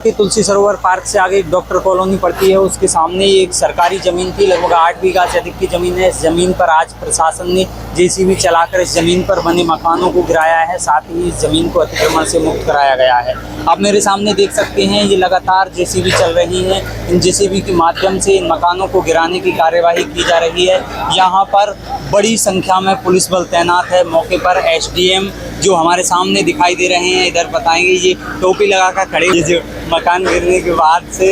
तुलसी सरोवर park से आगे एक डॉक्टर कॉलोनी पड़ती है, उसके सामने एक सरकारी ज़मीन थी, लगभग 8 बीघा से अधिक की ज़मीन है। इस ज़मीन पर आज प्रशासन ने जेसीबी चलाकर इस ज़मीन पर बने मकानों को गिराया है, साथ ही इस ज़मीन को अतिक्रमण से मुक्त कराया गया है। आप मेरे सामने देख सकते हैं, ये लगातार जेसीबी चल रही है। इन जेसीबी के माध्यम से इन मकानों को गिराने की कार्यवाही की जा रही है। यहाँ पर बड़ी संख्या में पुलिस बल तैनात है। मौके पर एसडीएम जो हमारे सामने दिखाई दे रहे हैं, इधर बताएंगे, ये टोपी लगा कर खड़े, ये जो मकान गिरने के बाद से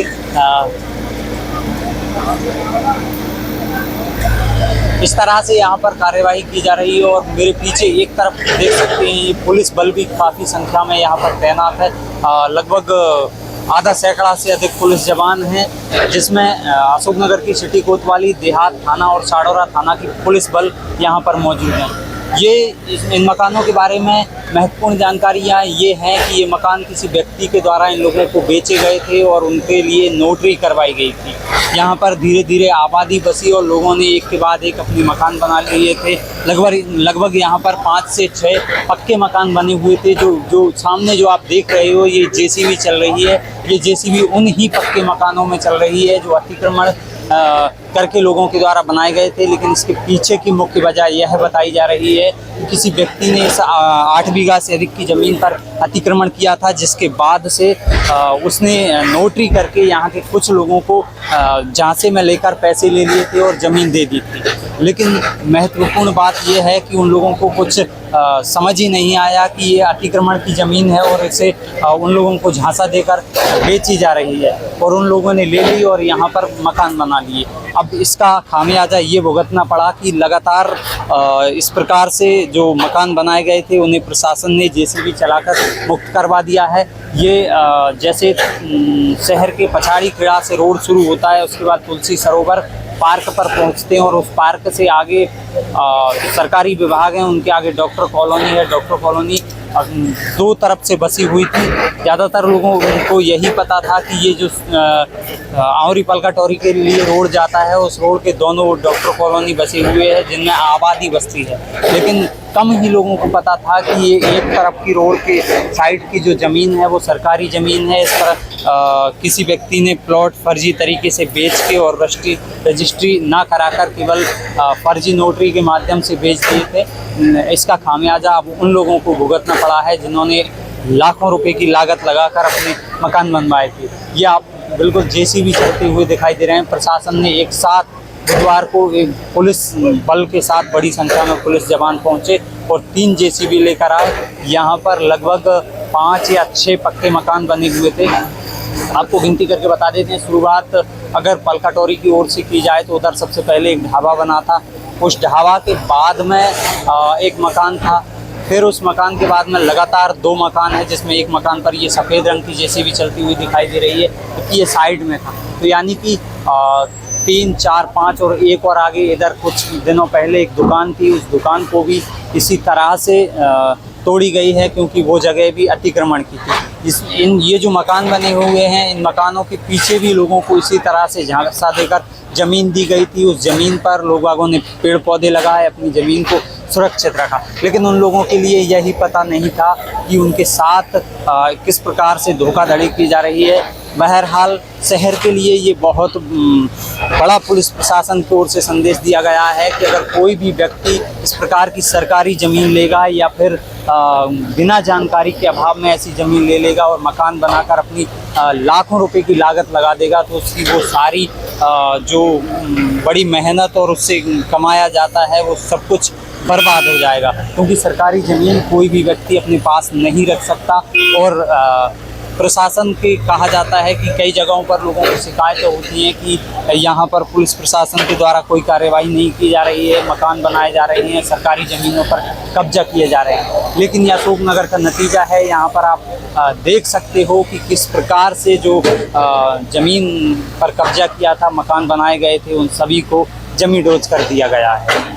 इस तरह से यहाँ पर कार्यवाही की जा रही है। और मेरे पीछे एक तरफ देख सकते हैं, ये पुलिस बल भी काफ़ी संख्या में यहाँ पर तैनात है। लगभग आधा सैकड़ा से अधिक पुलिस जवान हैं, जिसमें अशोकनगर की सिटी कोतवाली, देहात थाना और साडौरा थाना की पुलिस बल यहाँ पर मौजूद हैं। इन मकानों के बारे में महत्वपूर्ण जानकारियाँ ये हैं कि ये मकान किसी व्यक्ति के द्वारा इन लोगों को बेचे गए थे और उनके लिए नोटरी करवाई गई थी। यहाँ पर धीरे धीरे आबादी बसी और लोगों ने एक के बाद एक अपने मकान बना लिए थे। लगभग यहाँ पर 5 से 6 पक्के मकान बने हुए थे। जो सामने जो आप देख रहे हो, ये जेसीबी चल रही है। ये जेसीबी उन ही पक्के मकानों में चल रही है जो अतिक्रमण करके लोगों के द्वारा बनाए गए थे। लेकिन इसके पीछे की मुख्य वजह यह बताई जा रही है कि किसी व्यक्ति ने इस 8 बीघा से अधिक की ज़मीन पर अतिक्रमण किया था, जिसके बाद से उसने नोटरी करके यहाँ के कुछ लोगों को झांसे में लेकर पैसे ले लिए थे और ज़मीन दे दी थी। लेकिन महत्वपूर्ण बात यह है कि उन लोगों को कुछ समझ ही नहीं आया कि ये अतिक्रमण की ज़मीन है और इसे उन लोगों को झांसा देकर बेची जा रही है, और उन लोगों ने ले ली और यहाँ पर मकान बना लिए। अब इसका खामियाजा ये भुगतना पड़ा कि लगातार इस प्रकार से जो मकान बनाए गए थे उन्हें प्रशासन ने जेसीबी चलाकर मुक्त करवा दिया है। ये जैसे शहर के पछाड़ी खेड़ा से रोड शुरू होता है, उसके बाद तुलसी सरोवर पार्क पर पहुंचते हैं और उस पार्क से आगे सरकारी विभाग हैं, उनके आगे डॉक्टर कॉलोनी है। डॉक्टर कॉलोनी 2 तरफ से बसी हुई थी। ज़्यादातर लोगों को यही पता था कि ये जो आंवरी पलकाटोरी के लिए रोड जाता है, उस रोड के दोनों डॉक्टर कॉलोनी बसे हुए हैं, जिनमें आबादी बसती है। लेकिन कम ही लोगों को पता था कि ये एक तरफ की रोड के साइड की जो ज़मीन है वो सरकारी ज़मीन है। इस पर किसी व्यक्ति ने प्लॉट फर्जी तरीके से बेच के और रजिस्ट्री ना कराकर केवल फर्जी नोटरी के माध्यम से बेच दिए थे। इसका खामियाजा अब उन लोगों को भुगतना पड़ा है जिन्होंने लाखों रुपए की लागत लगाकर अपने मकान बनवाए थे। ये आप बिल्कुल जेसीबी चलते हुए दिखाई दे रहे हैं। प्रशासन ने एक साथ बुधवार को एक पुलिस बल के साथ बड़ी संख्या में पुलिस जवान पहुंचे और 3 जेसीबी लेकर आए। यहाँ पर लगभग 5 या 6 पक्के मकान बने हुए थे। आपको गिनती करके बता देते हैं, शुरुआत अगर पलकाटोरी की ओर से की जाए तो उधर सबसे पहले एक ढाबा बना था। उस ढाबा के बाद में एक मकान था। फिर उस मकान के बाद में लगातार 2 मकान है, जिसमें एक मकान पर ये सफ़ेद रंग की जेसीबी चलती हुई दिखाई दे रही है, क्योंकि ये साइड में था। तो यानी कि 3, 4, 5 और एक और आगे इधर कुछ दिनों पहले एक दुकान थी। उस दुकान को भी इसी तरह से तोड़ी गई है, क्योंकि वो जगह भी अतिक्रमण की थी। ये जो मकान बने हुए हैं, इन मकानों के पीछे भी लोगों को इसी तरह से झांसा देकर ज़मीन दी गई थी। उस ज़मीन पर लोगों ने पेड़ पौधे लगाए, अपनी ज़मीन को सुरक्षित रखा। लेकिन उन लोगों के लिए यही पता नहीं था कि उनके साथ किस प्रकार से धोखाधड़ी की जा रही है। बहरहाल शहर के लिए ये बहुत बड़ा पुलिस प्रशासन की ओर से संदेश दिया गया है कि अगर कोई भी व्यक्ति इस प्रकार की सरकारी ज़मीन लेगा या फिर बिना जानकारी के अभाव में ऐसी ज़मीन ले लेगा और मकान बनाकर अपनी लाखों रुपए की लागत लगा देगा, तो उसकी वो सारी जो बड़ी मेहनत और उससे कमाया जाता है वो सब कुछ बर्बाद हो जाएगा। क्योंकि सरकारी ज़मीन कोई भी व्यक्ति अपने पास नहीं रख सकता। और प्रशासन के कहा जाता है कि कई जगहों पर लोगों को शिकायतें होती हैं कि यहाँ पर पुलिस प्रशासन के द्वारा कोई कार्रवाई नहीं की जा रही है, मकान बनाए जा रहे हैं, सरकारी ज़मीनों पर कब्जा किए जा रहे हैं। लेकिन ये अशोकनगर का नतीजा है। यहाँ पर आप देख सकते हो कि किस प्रकार से जो ज़मीन पर कब्जा किया था, मकान बनाए गए थे, उन सभी को जमींदोज कर दिया गया है।